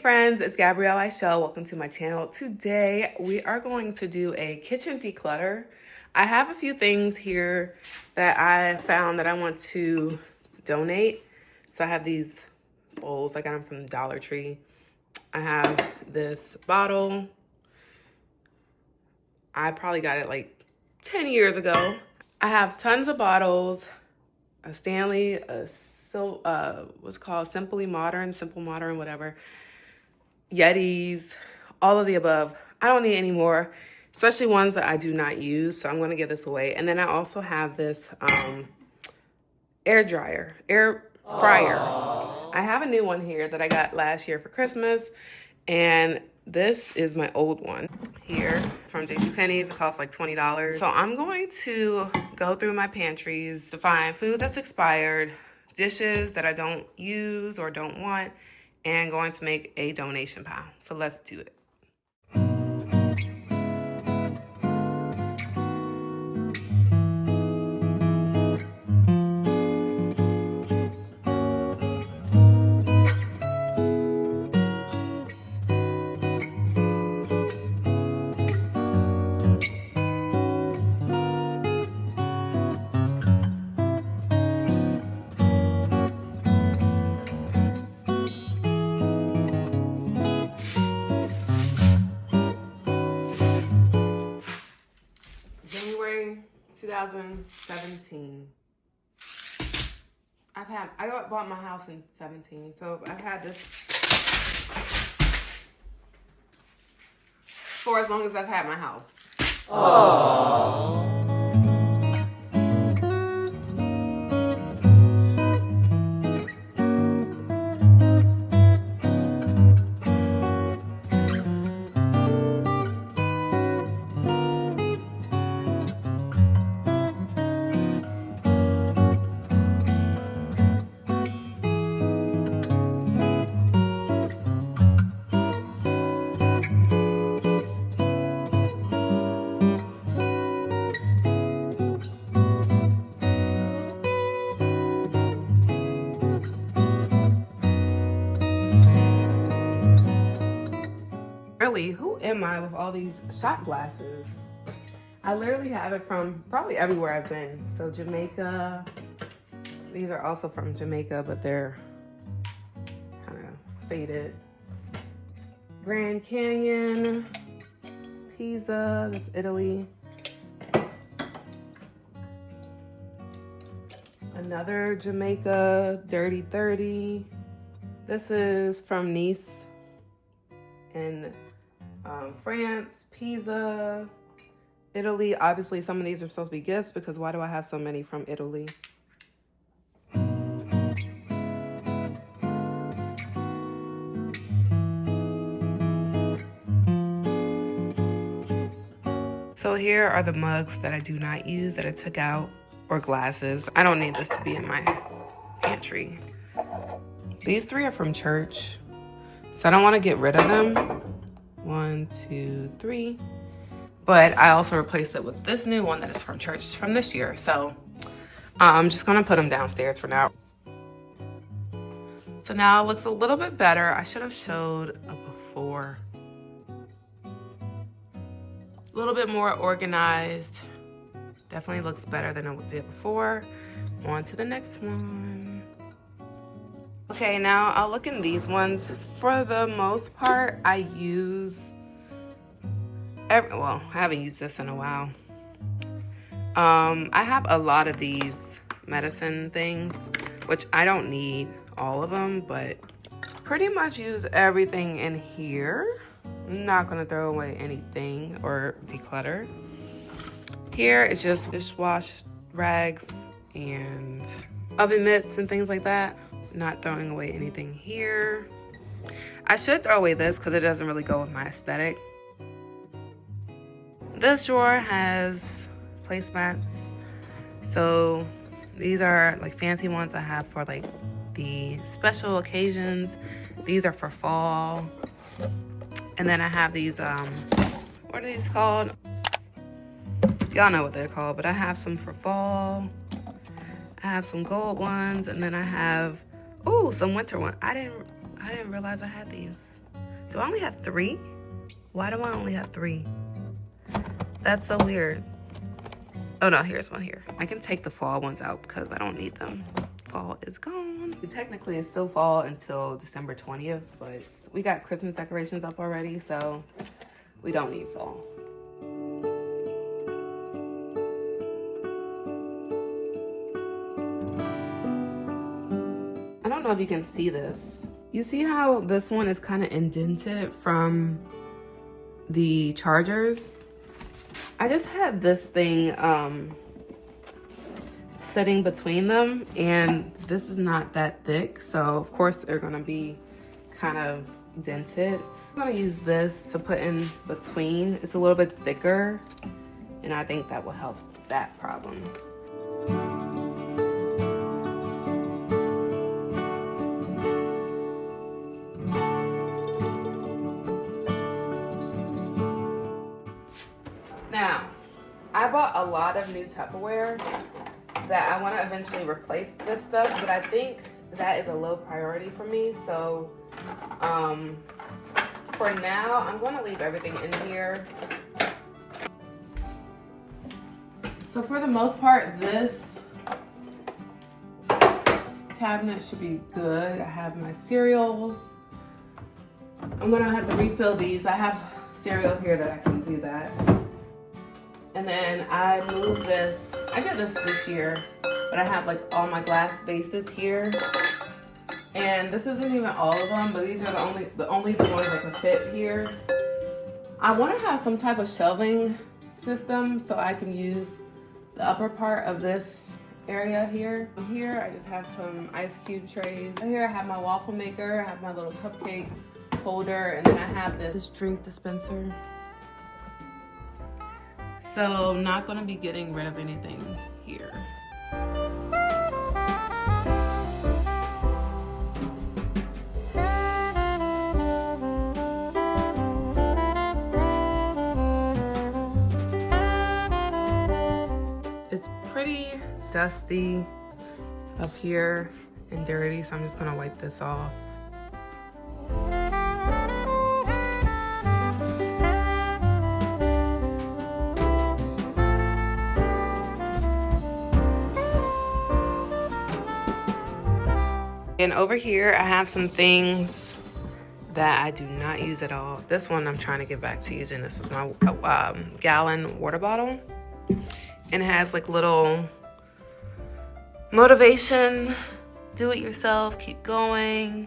friends, it's Gabrielle Ishell. Welcome to my channel. Today we are going to do a kitchen declutter. I have a few things here that I found that I want to donate. So I have these bowls. I got them from Dollar Tree. I have this bottle. I probably got it like 10 years ago. I have tons of bottles, a Stanley, what's called Simple Modern, whatever. Yetis, all of the above. I don't need any more, especially ones that I do not use. So I'm going to give this away. And then I also have this air fryer. Aww. I have a new one here that I got last year for Christmas. And this is my old one here from JCPenney's. It costs like $20. So I'm going to go through my pantries to find food that's expired, dishes that I don't use or don't want, and going to make a donation pile. So let's do it. January 2017. I bought my house in 17, so I've had this for as long as I've had my house. Aww. Really, who am I with all these shot glasses? I literally have it from probably everywhere I've been. So Jamaica, these are also from Jamaica, but they're kind of faded. Grand Canyon, Pisa, that's Italy. Another Jamaica, Dirty 30. This is from Nice in France, Pisa, Italy. Obviously, some of these are supposed to be gifts because why do I have so many from Italy? So here are the mugs that I do not use that I took out, or glasses. I don't need this to be in my pantry. These three are from church, so I don't want to get rid of them. 1, 2, 3. But I also replaced it with this new one that is from church from this year. So I'm just going to put them downstairs for now. So now it looks a little bit better. I should have showed a before. A little bit more organized. Definitely looks better than it did before. On to the next one. Okay, now I'll look in these ones. For the most part, I use, I haven't used this in a while. I have a lot of these medicine things, which I don't need all of them, but pretty much use everything in here. I'm not gonna throw away anything or declutter. Here is just dishwash rags and oven mitts and things like that. Not throwing away anything here. I should throw away this because it doesn't really go with my aesthetic. This drawer has placemats. So these are like fancy ones I have for like the special occasions. These are for fall. And then I have these, what are these called? Y'all know what they're called, but I have some for fall. I have some gold ones, and then I have some winter ones. I didn't realize I had these. Do I only have 3? Why do I only have 3? That's so weird. Oh no, here's one here. I can take the fall ones out because I don't need them. Fall is gone. Technically, it's still fall until December 20th, but we got Christmas decorations up already, so we don't need fall. I don't know if you can see this. You see how this one is kind of indented from the chargers? I just had this thing sitting between them, and this is not that thick, so of course they're gonna be kind of dented. I'm gonna use this to put in between. It's a little bit thicker, and I think that will help that problem. Now, I bought a lot of new Tupperware that I want to eventually replace this stuff, but I think that is a low priority for me. So for now, I'm going to leave everything in here. So for the most part, this cabinet should be good. I have my cereals. I'm going to have to refill these. I have cereal here that I can do that. And then I moved this, I did this year, but I have like all my glass bases here. And this isn't even all of them, but these are the only ones that can fit here. I want to have some type of shelving system so I can use the upper part of this area here. Here I just have some ice cube trays. Here I have my waffle maker, I have my little cupcake holder, and then I have this drink dispenser. So not gonna be getting rid of anything here. It's pretty dusty up here and dirty, so I'm just gonna wipe this off. And over here, I have some things that I do not use at all. This one I'm trying to get back to using. This is my gallon water bottle. And it has like little motivation, do it yourself, keep going,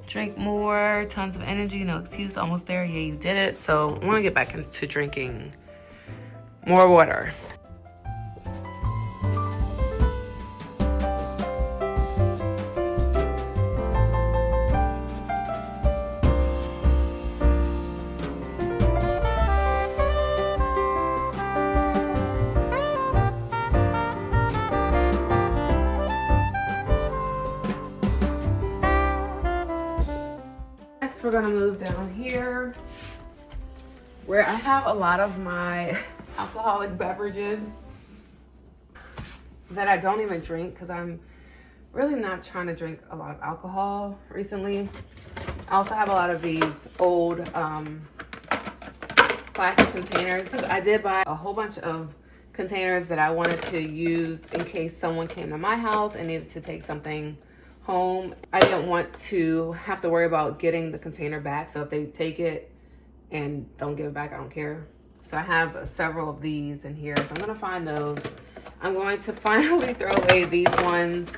drink more, tons of energy, no excuse, almost there, yeah, you did it. So I want to get back into drinking more water. Next, we're gonna move down here where I have a lot of my alcoholic beverages that I don't even drink because I'm really not trying to drink a lot of alcohol recently. I also have a lot of these old plastic containers. I did buy a whole bunch of containers that I wanted to use in case someone came to my house and needed to take something home. I didn't want to have to worry about getting the container back, so if they take it and don't give it back, I don't care. So I have several of these in here, so I'm gonna find those. I'm going to finally throw away these ones.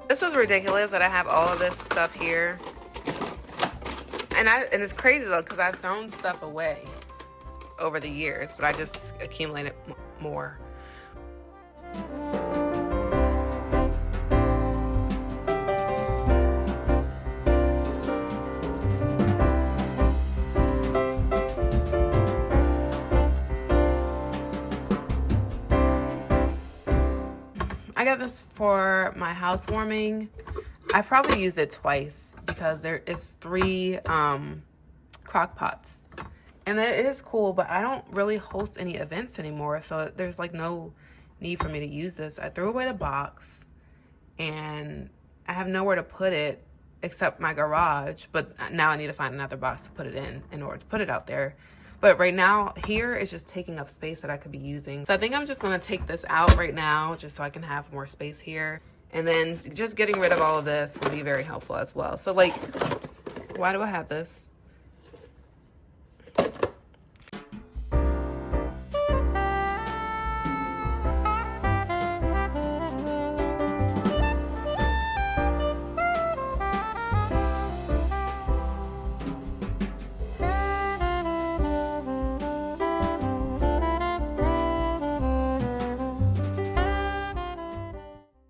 This is ridiculous that I have all of this stuff here. And it's crazy though, because I've thrown stuff away over the years, but I just accumulated more. I got this for my housewarming. I probably used it twice because there is 3 crock pots, And it is cool, but I don't really host any events anymore, so there's like no need for me to use this. I threw away the box, and I have nowhere to put it except my garage, but now I need to find another box to put it in order to put it out there. But right now, here is just taking up space that I could be using. So I think I'm just gonna take this out right now, just so I can have more space here. And then just getting rid of all of this will be very helpful as well. So like, why do I have this?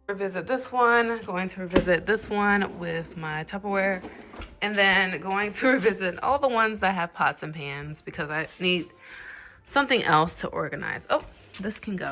Revisit this one, going to revisit this one with my Tupperware, and then going to revisit all the ones that have pots and pans because I need something else to organize. Oh, this can go.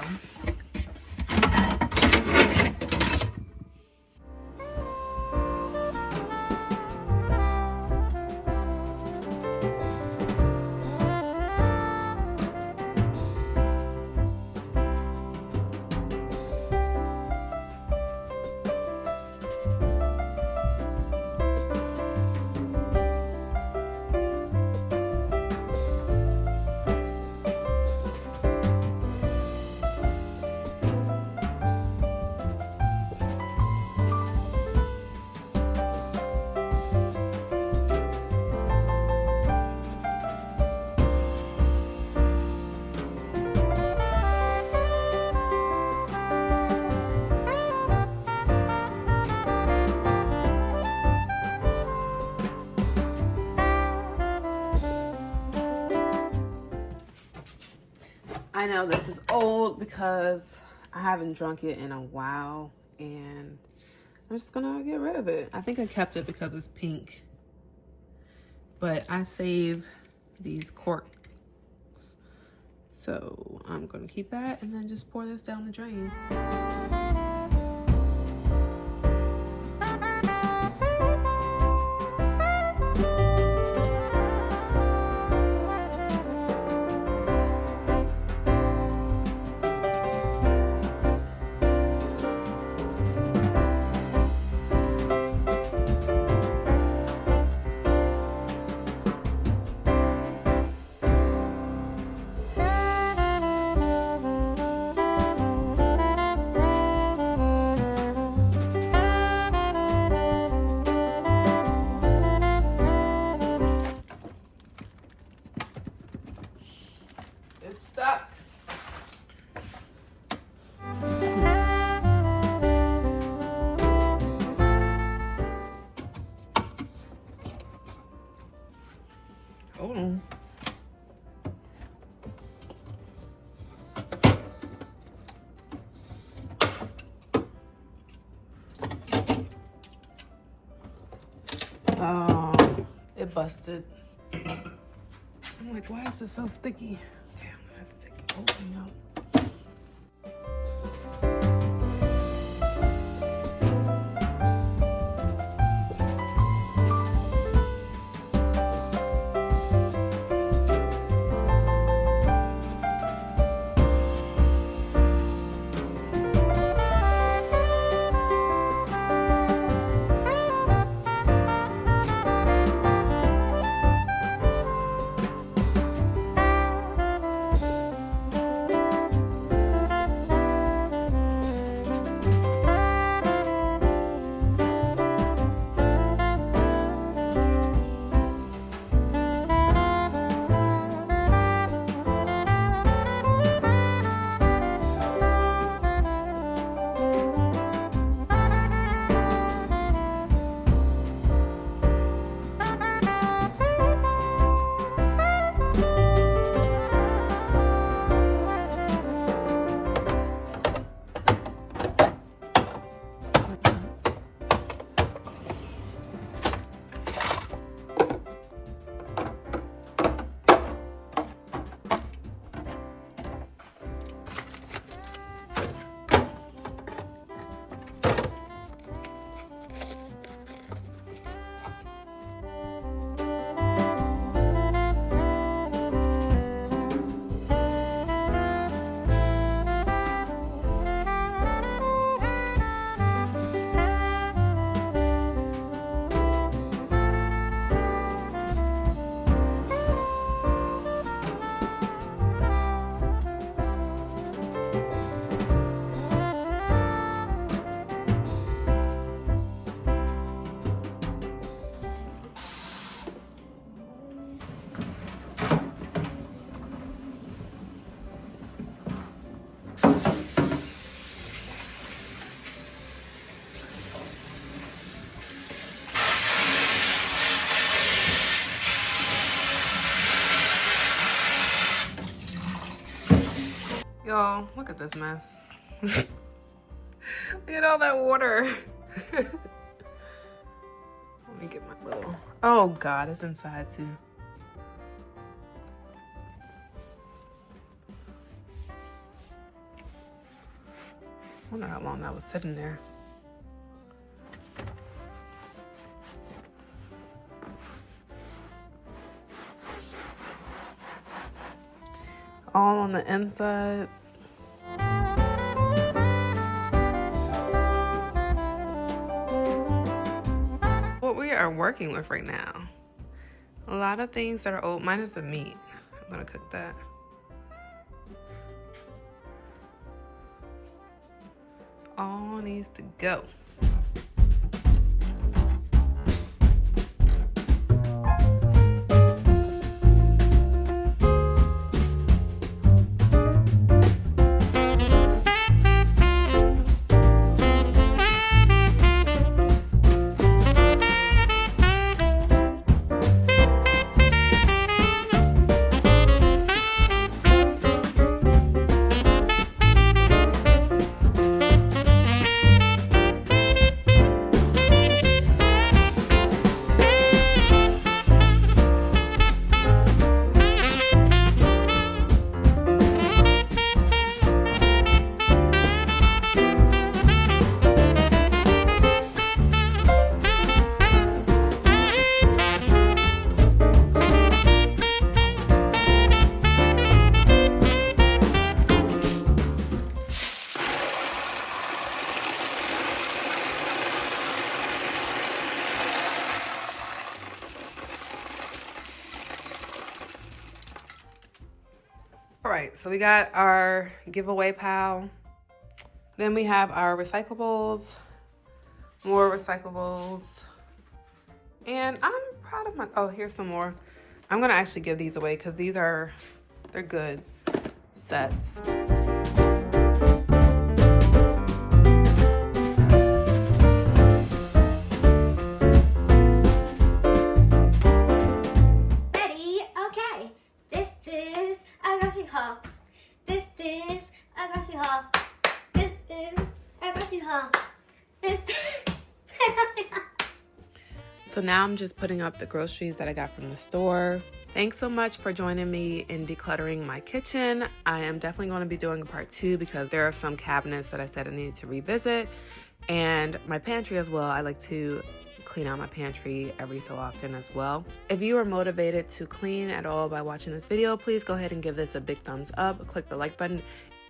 I know this is old because I haven't drunk it in a while, and I'm just gonna get rid of it. I think I kept it because it's pink, but I save these corks, so I'm gonna keep that and then just pour this down the drain. Stuck. Hold on. Oh, it busted. I'm like, why is it so sticky? Okay, I'm gonna have to take this whole thing out. Y'all, look at this mess. Look at all that water. Let me get my little... Oh God, it's inside too. I wonder how long that was sitting there. All on the insides. What we are working with right now. A lot of things that are old, minus the meat. I'm gonna cook that. All needs to go. All right, so we got our giveaway pile. Then we have our recyclables, more recyclables. And I'm proud of my, oh, here's some more. I'm gonna actually give these away because they're good sets. So now I'm just putting up the groceries that I got from the store. Thanks so much for joining me in decluttering my kitchen. I am definitely going to be doing a part 2 because there are some cabinets that I said I needed to revisit, and my pantry as well. I like to clean out my pantry every so often as well. If you are motivated to clean at all by watching this video, please go ahead and give this a big thumbs up. Click the like button.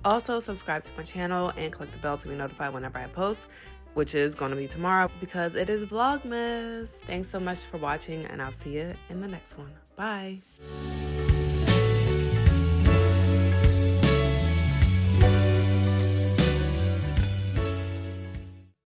Also subscribe to my channel and click the bell to be notified whenever I post, which is going to be tomorrow because it is Vlogmas. Thanks so much for watching, and I'll see you in the next one. Bye.